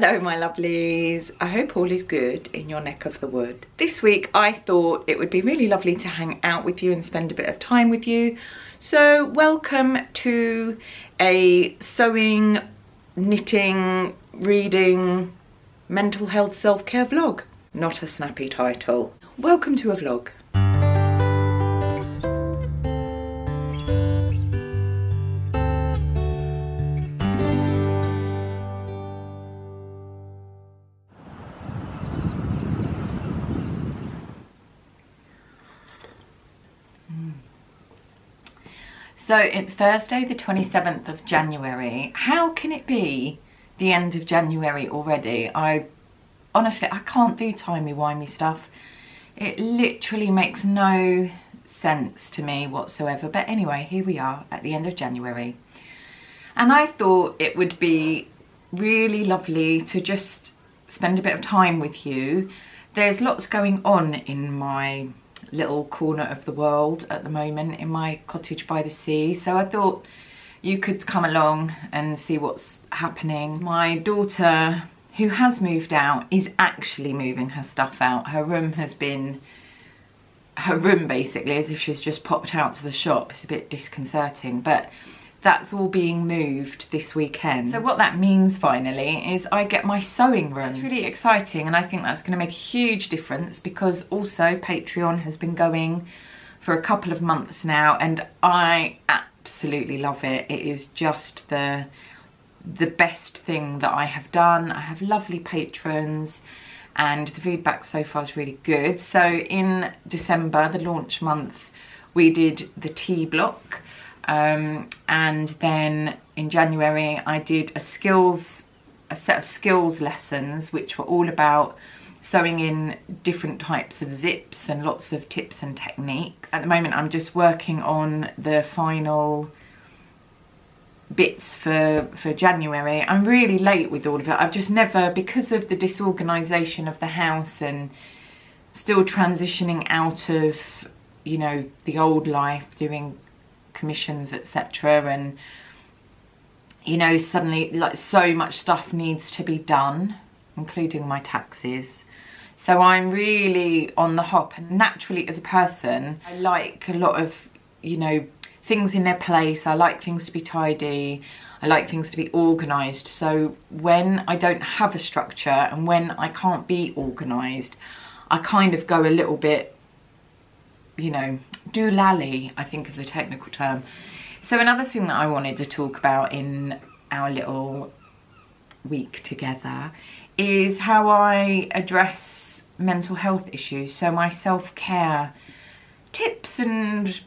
Hello my lovelies, I hope all is good in your neck of the wood. This week I thought it would be really lovely to hang out with you and spend a bit of time with you. So welcome to a sewing, knitting, reading, mental health self-care vlog. Not a snappy title. Welcome to a vlog. So it's Thursday the 27th of January. How can it be the end of January already? Honestly, I can't do timey-wimey stuff. It literally makes no sense to me whatsoever. But anyway, here we are at the end of January. And I thought it would be really lovely to just spend a bit of time with you. There's lots going on in my little corner of the world at the moment, in my cottage by the sea, so I thought you could come along and see what's happening. My daughter, who has moved out, is actually moving her stuff out. Her room has been her room basically, as if she's just popped out to the shop. It's a bit disconcerting, but that's all being moved this weekend. So what that means finally is I get my sewing room. It's really exciting, and I think that's going to make a huge difference because also Patreon has been going for a couple of months now and I absolutely love it. It is just the best thing that I have done. I have lovely patrons and the feedback so far is really good. So in December, the launch month, we did the tea block. And then in January I did a set of skills lessons which were all about sewing in different types of zips and lots of tips and techniques. At the moment I'm just working on the final bits for January. I'm really late with all of it. I've just never, because of the disorganisation of the house and still transitioning out of, you know, the old life, doing commissions, etc., and you know, suddenly like so much stuff needs to be done, including my taxes. So I'm really on the hop, and naturally as a person I like a lot of, you know, things in their place. I like things to be tidy, I like things to be organised. So when I don't have a structure and when I can't be organised, I kind of go a little bit, you know, doolally, I think is the technical term. So another thing that I wanted to talk about in our little week together is how I address mental health issues. So my self-care tips and,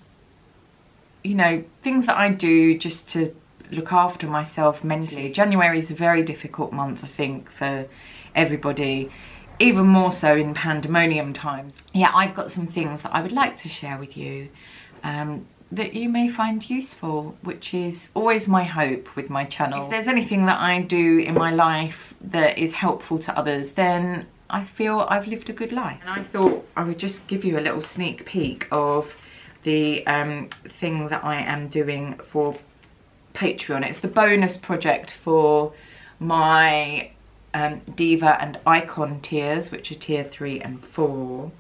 you know, things that I do just to look after myself mentally. January is a very difficult month, I think, for everybody. Even more so in pandemonium times. Yeah, I've got some things that I would like to share with you that you may find useful, which is always my hope with my channel. If there's anything that I do in my life that is helpful to others, then I feel I've lived a good life. And I thought I would just give you a little sneak peek of the thing that I am doing for Patreon. It's the bonus project for my Diva and Icon tiers, which are tier 3 and 4,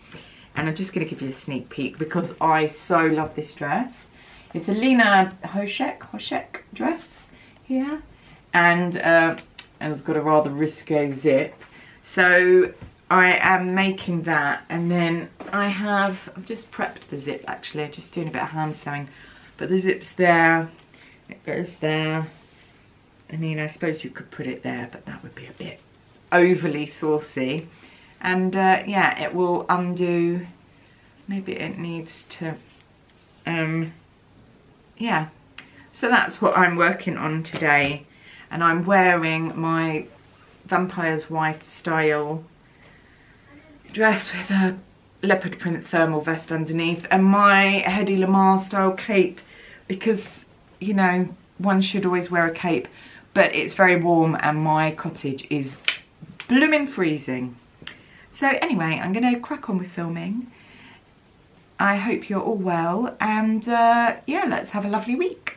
and I'm just going to give you a sneak peek because I so love this dress. It's a Lena Hoshek dress here, and it's got a rather risque zip. So I am making that, and then I've just prepped the zip actually, just doing a bit of hand sewing, but the zip's there, it goes there. I mean, I suppose you could put it there, but that would be a bit overly saucy. And yeah, it will undo. Maybe it needs to, yeah. So that's what I'm working on today. And I'm wearing my Vampire's Wife style dress with a leopard print thermal vest underneath and my Hedy Lamarr style cape because, you know, one should always wear a cape. But it's very warm and my cottage is blooming freezing. So anyway, I'm going to crack on with filming. I hope you're all well, and yeah, let's have a lovely week.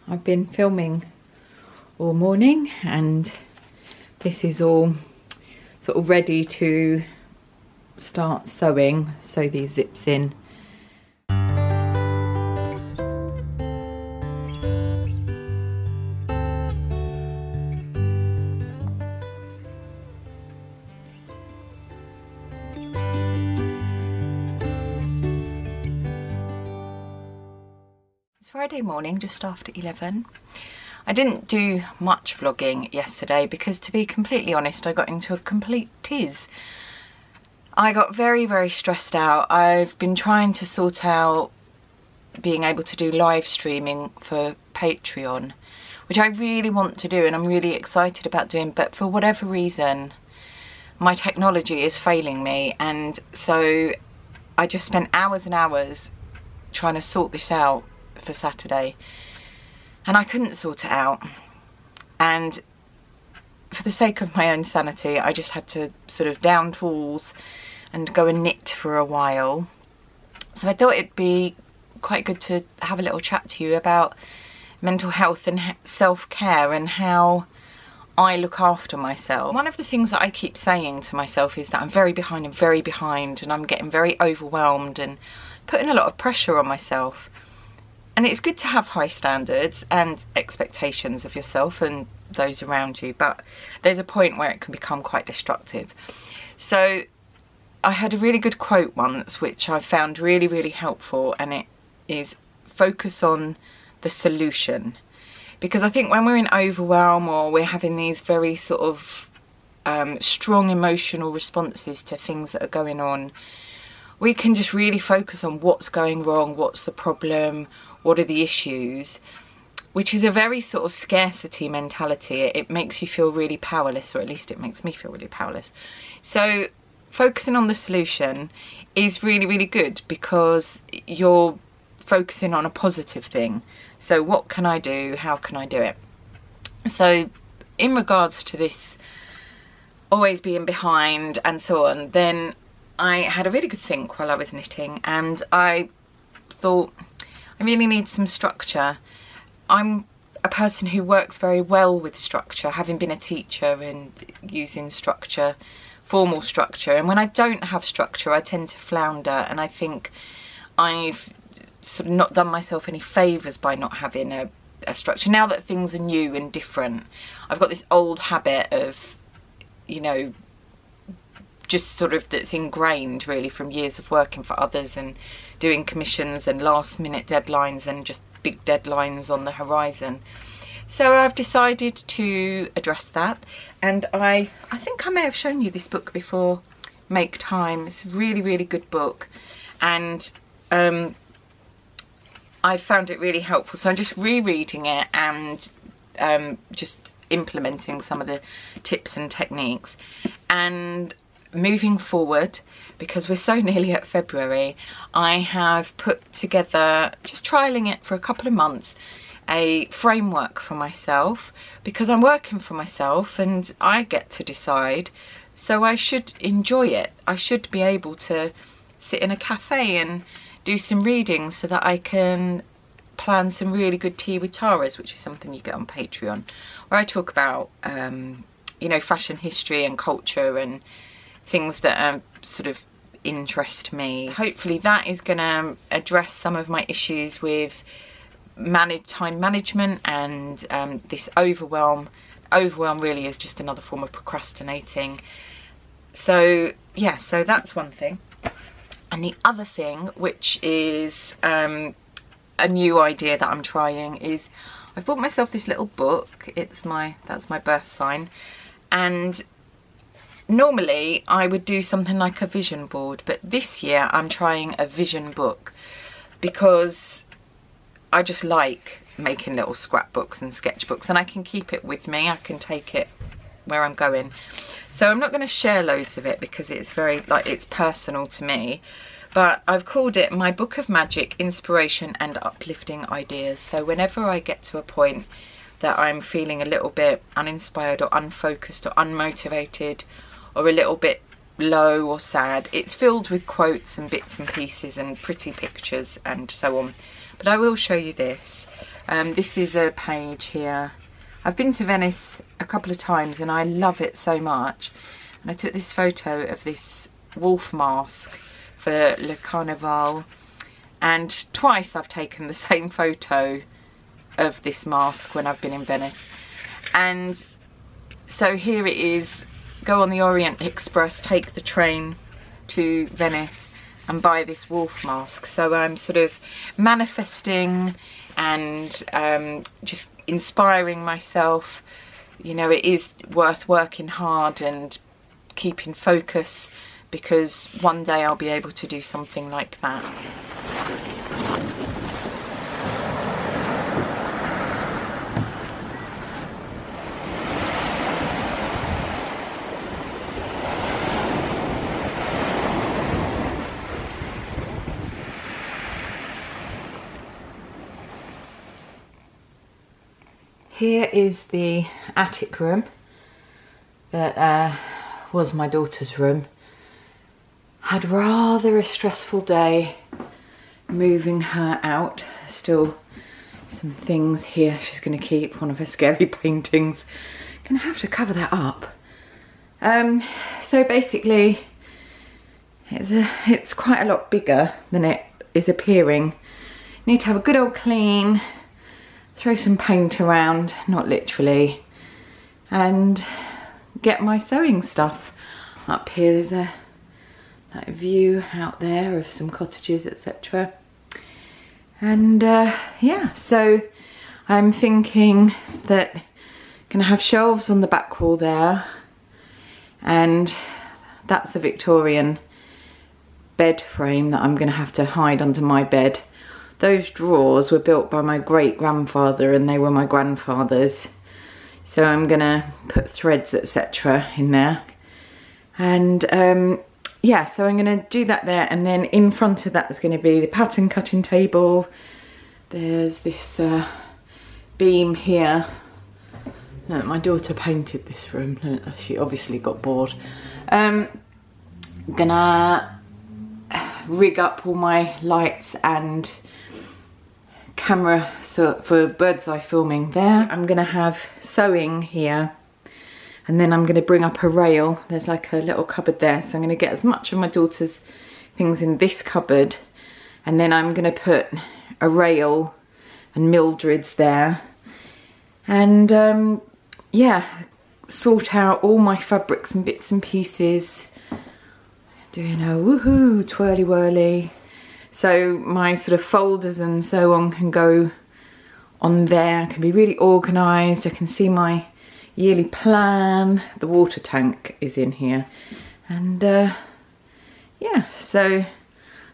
I've been filming all morning and this is all sort of ready to start sewing. Sew these zips in. Friday morning, just after 11. I didn't do much vlogging yesterday because, to be completely honest, I got into a complete tiz. I got very, very stressed out. I've been trying to sort out being able to do live streaming for Patreon, which I really want to do and I'm really excited about doing, but for whatever reason my technology is failing me, and so I just spent hours and hours trying to sort this out for Saturday, and I couldn't sort it out, and for the sake of my own sanity I just had to sort of down tools and go and knit for a while. So I thought it'd be quite good to have a little chat to you about mental health and self-care and how I look after myself. One of the things that I keep saying to myself is that I'm very behind and I'm getting very overwhelmed and putting a lot of pressure on myself. And it's good to have high standards and expectations of yourself and those around you, but there's a point where it can become quite destructive. So I had a really good quote once which I found really, really helpful, and it is focus on the solution. Because I think when we're in overwhelm or we're having these very sort of strong emotional responses to things that are going on, we can just really focus on what's going wrong, what's the problem, what are the issues, which is a very sort of scarcity mentality. It makes you feel really powerless, or at least it makes me feel really powerless. So focusing on the solution is really, really good because you're focusing on a positive thing. So what can I do? How can I do it? So in regards to this always being behind and so on, then I had a really good think while I was knitting, and I thought I really need some structure. I'm a person who works very well with structure, having been a teacher and using structure, formal structure, and when I don't have structure I tend to flounder, and I think I've sort of not done myself any favours by not having a structure. Now that things are new and different, I've got this old habit of, you know, just sort of that's ingrained really from years of working for others and doing commissions and last minute deadlines and just big deadlines on the horizon. So I've decided to address that, and I think I may have shown you this book before, Make Time. It's a really, really good book, and I found it really helpful, so I'm just rereading it and just implementing some of the tips and techniques. And moving forward, because we're so nearly at February, I have put together, just trialing it for a couple of months, a framework for myself, because I'm working for myself and I get to decide, so I should enjoy it. I should be able to sit in a cafe and do some reading so that I can plan some really good tea with Taras, which is something you get on Patreon, where I talk about you know, fashion history and culture and things that sort of interest me. Hopefully that is going to address some of my issues with time management and this overwhelm. Overwhelm really is just another form of procrastinating. So yeah, so that's one thing. And the other thing, which is a new idea that I'm trying, is I've bought myself this little book. That's my birth sign, and normally I would do something like a vision board, but this year I'm trying a vision book because I just like making little scrapbooks and sketchbooks, and I can keep it with me. I can take it where I'm going. So I'm not going to share loads of it because it's very, like, it's personal to me. But I've called it My Book of Magic, Inspiration and Uplifting Ideas. So whenever I get to a point that I'm feeling a little bit uninspired or unfocused or unmotivated or a little bit low or sad, it's filled with quotes and bits and pieces and pretty pictures and so on. But I will show you this. This is a page here I've been to Venice a couple of times and I love it so much. And I took this photo of this wolf mask for Le Carnaval, and twice I've taken the same photo of this mask when I've been in Venice. And so here it is, go on the Orient Express, take the train to Venice and buy this wolf mask. So I'm sort of manifesting and just inspiring myself. You know, it is worth working hard and keeping focus, because one day I'll be able to do something like that. Here is the attic room that was my daughter's room. Had rather a stressful day moving her out. Still some things here she's going to keep, one of her scary paintings. Gonna have to cover that up. So basically it's quite a lot bigger than it is appearing. Need to have a good old clean, throw some paint around, not literally, and get my sewing stuff up here. There's a view out there of some cottages, etc. And yeah, so I'm thinking that I'm gonna have shelves on the back wall there, and that's a Victorian bed frame that I'm gonna have to hide under my bed. Those drawers were built by my great grandfather and they were my grandfather's. So I'm gonna put threads, etc. in there. And yeah, so I'm gonna do that there, and then in front of that is gonna be the pattern cutting table. There's this beam here. No, my daughter painted this room. She obviously got bored. Gonna rig up all my lights and camera for bird's eye filming there. I'm gonna have sewing here, and then I'm gonna bring up a rail. There's like a little cupboard there, so I'm gonna get as much of my daughter's things in this cupboard, and then I'm gonna put a rail and Mildred's there, and yeah, sort out all my fabrics and bits and pieces, doing a woohoo twirly whirly. So my sort of folders and so on can go on there. I can be really organised. I can see my yearly plan. The water tank is in here. And yeah, so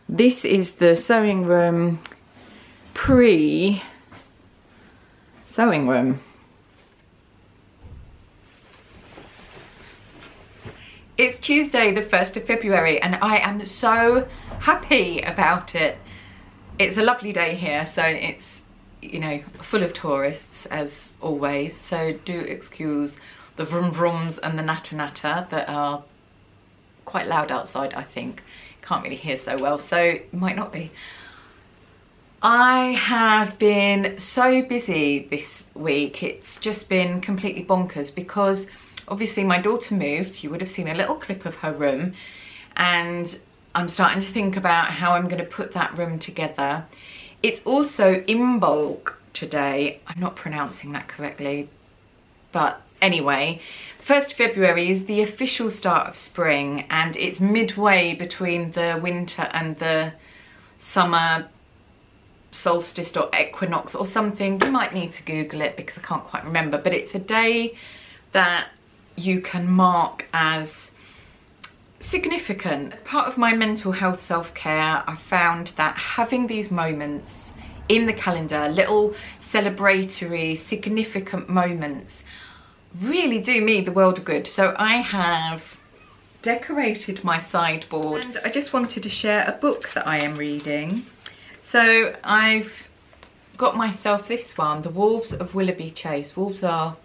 this is the sewing room, pre-sewing room. It's Tuesday, the 1st of February, and I am so happy about it. It's a lovely day here, so it's, you know, full of tourists as always, so do excuse the vroom vrooms and the natter natter that are quite loud outside, I think. Can't really hear so well, so it might not be. I have been so busy this week. It's just been completely bonkers because obviously my daughter moved. You would have seen a little clip of her room, and I'm starting to think about how I'm going to put that room together. It's also in bulk today. I'm not pronouncing that correctly, but anyway, 1st February is the official start of spring, and it's midway between the winter and the summer solstice or equinox or something. You might need to Google it because I can't quite remember, but it's a day that you can mark as significant. As part of my mental health self-care, I found that having these moments in the calendar, little celebratory, significant moments, really do me the world of good. So I have decorated my sideboard, and I just wanted to share a book that I am reading. So I've got myself this one, The Wolves of Willoughby Chase. Wolves are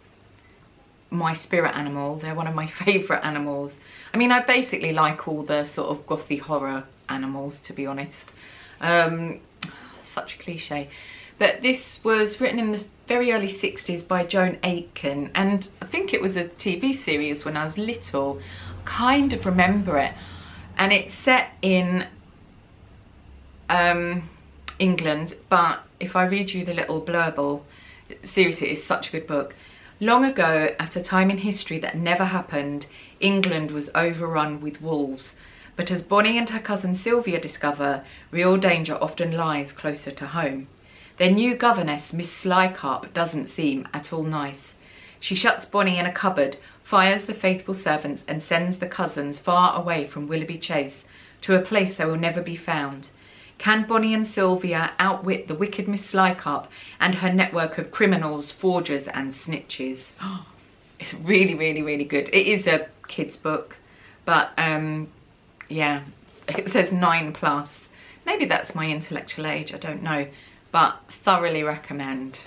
my spirit animal. They're one of my favourite animals. I mean, I basically like all the sort of gothy horror animals, to be honest. Such a cliche. But this was written in the very early 60s by Joan Aitken, and I think it was a TV series when I was little. I kind of remember it. And it's set in England, but if I read you the little blurble, seriously, it's such a good book. Long ago, at a time in history that never happened, England was overrun with wolves. But as Bonnie and her cousin Sylvia discover, real danger often lies closer to home. Their new governess, Miss Slycarp, doesn't seem at all nice. She shuts Bonnie in a cupboard, fires the faithful servants, and sends the cousins far away from Willoughby Chase to a place they will never be found. Can Bonnie and Sylvia outwit the wicked Miss Slycarp and her network of criminals, forgers and snitches? Oh, it's really, really, really good. It is a kid's book, but yeah, it says 9+. Maybe that's my intellectual age, I don't know, but thoroughly recommend.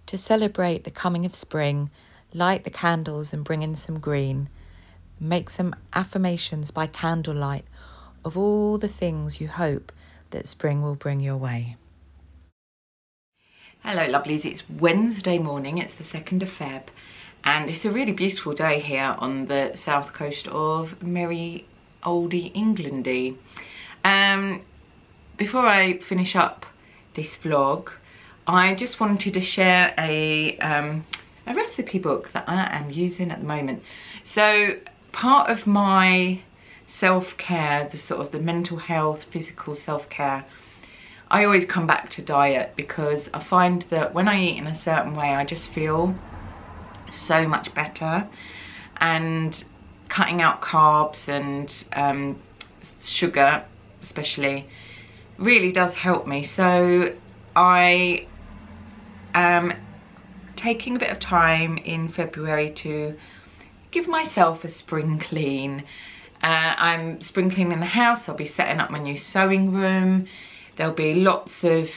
To celebrate the coming of spring, light the candles and bring in some green. Make some affirmations by candlelight of all the things you hope that spring will bring your way. Hello lovelies, it's Wednesday morning, it's the 2nd of Feb, and it's a really beautiful day here on the south coast of merry oldie Englandy. Before I finish up this vlog, I just wanted to share a recipe book that I am using at the moment. So part of my self-care, the sort of the mental health, physical self-care, I always come back to diet, because I find that when I eat in a certain way, I just feel so much better. And cutting out carbs and sugar especially really does help me. So I am taking a bit of time in February to give myself a spring clean. I'm spring cleaning the house. I'll be setting up my new sewing room. There'll be lots of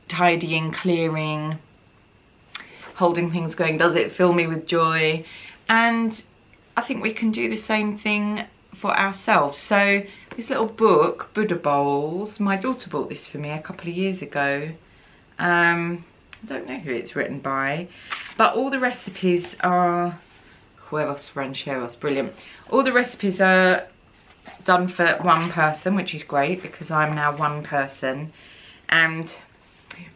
tidying, clearing, holding things going. Does it fill me with joy? And I think we can do the same thing for ourselves. So this little book, Buddha Bowls, my daughter bought this for me a couple of years ago. I don't know who it's written by, but all the recipes are huevos rancheros, brilliant. All the recipes are done for one person, which is great because I'm now one person. And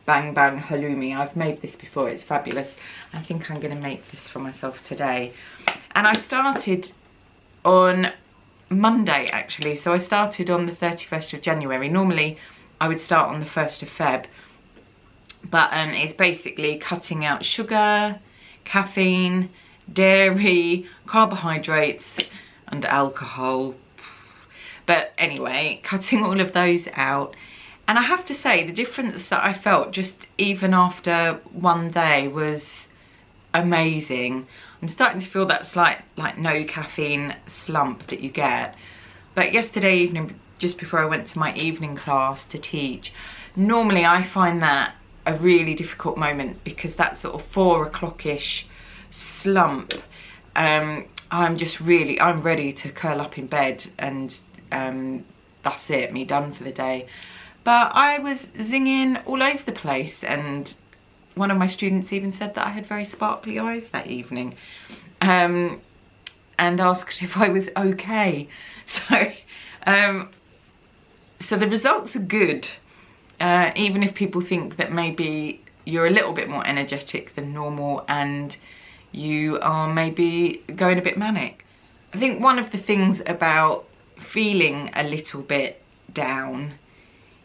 bang bang halloumi, I've made this before, it's fabulous. I think I'm going to make this for myself today. And I started on Monday actually, so I started on the 31st of January. Normally I would start on the 1st of Feb, but it's basically cutting out sugar, caffeine, dairy, carbohydrates and alcohol. But anyway, cutting all of those out. And I have to say, the difference that I felt just even after one day was amazing. I'm starting to feel that slight like no caffeine slump that you get. But yesterday evening, just before I went to my evening class to teach, normally I find that a really difficult moment, because that sort of 4 o'clock-ish slump, I'm ready to curl up in bed and that's it, me done for the day. But I was zinging all over the place, and one of my students even said that I had very sparkly eyes that evening, and asked if I was okay. So the results are good, even if people think that maybe you're a little bit more energetic than normal and you are maybe going a bit manic. I think one of the things about feeling a little bit down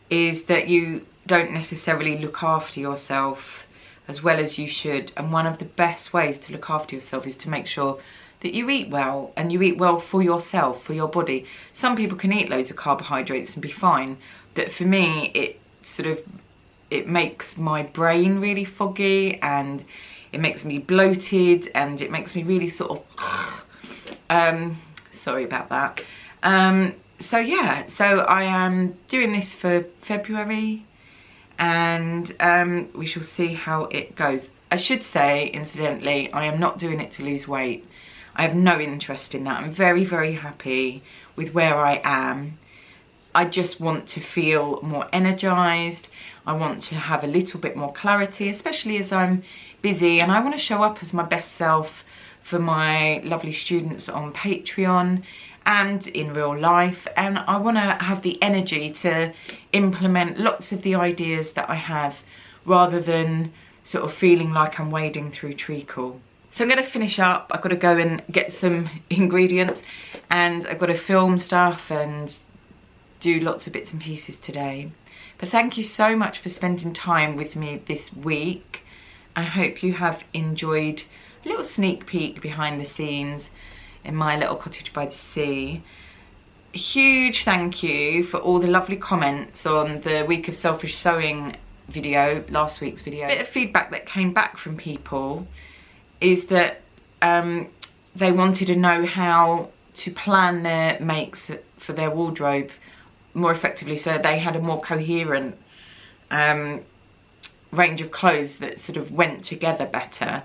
is that you don't necessarily look after yourself as well as you should. And one of the best ways to look after yourself is to make sure that you eat well, and you eat well for yourself, for your body. Some people can eat loads of carbohydrates and be fine, but for me it makes my brain really foggy, and it makes me bloated, and it makes me really sort of sorry about that. So yeah, so I am doing this for February, and we shall see how it goes. I should say, incidentally, I am not doing it to lose weight. I have no interest in that. I'm very, very happy with where I am. I just want to feel more energized. I want to have a little bit more clarity, especially as I'm busy, and I want to show up as my best self for my lovely students on Patreon and in real life. And I want to have the energy to implement lots of the ideas that I have, rather than sort of feeling like I'm wading through treacle. So I'm going to finish up. I've got to go and get some ingredients, and I've got to film stuff and do lots of bits and pieces today. But thank you so much for spending time with me this week. I hope you have enjoyed a little sneak peek behind the scenes in my little cottage by the sea. A huge thank you for all the lovely comments on the week of selfish sewing video, last week's video. A bit of feedback that came back from people is that they wanted to know how to plan their makes for their wardrobe more effectively, so they had a more coherent range of clothes that sort of went together better,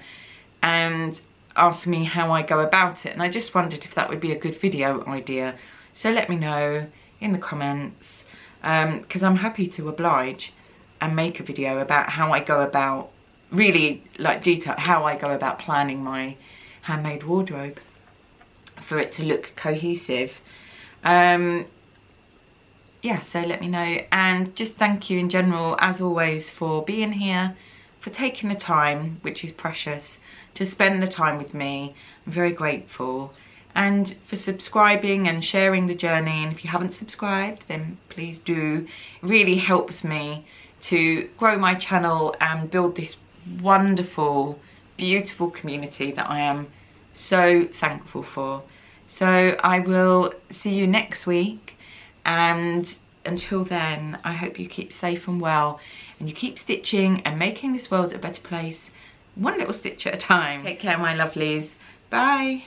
and asked me how I go about it. And I just wondered if that would be a good video idea. So let me know in the comments, because I'm happy to oblige and make a video about how I go about, really like detail, how I go about planning my handmade wardrobe for it to look cohesive. Yeah, so let me know, and just thank you in general, as always, for being here, for taking the time, which is precious, to spend the time with me. I'm very grateful, and for subscribing and sharing the journey. And if you haven't subscribed, then please do. It really helps me to grow my channel and build this wonderful, beautiful community that I am so thankful for. So I will see you next week, and until then, I hope you keep safe and well, and you keep stitching and making this world a better place, one little stitch at a time. Take care, my lovelies. Bye.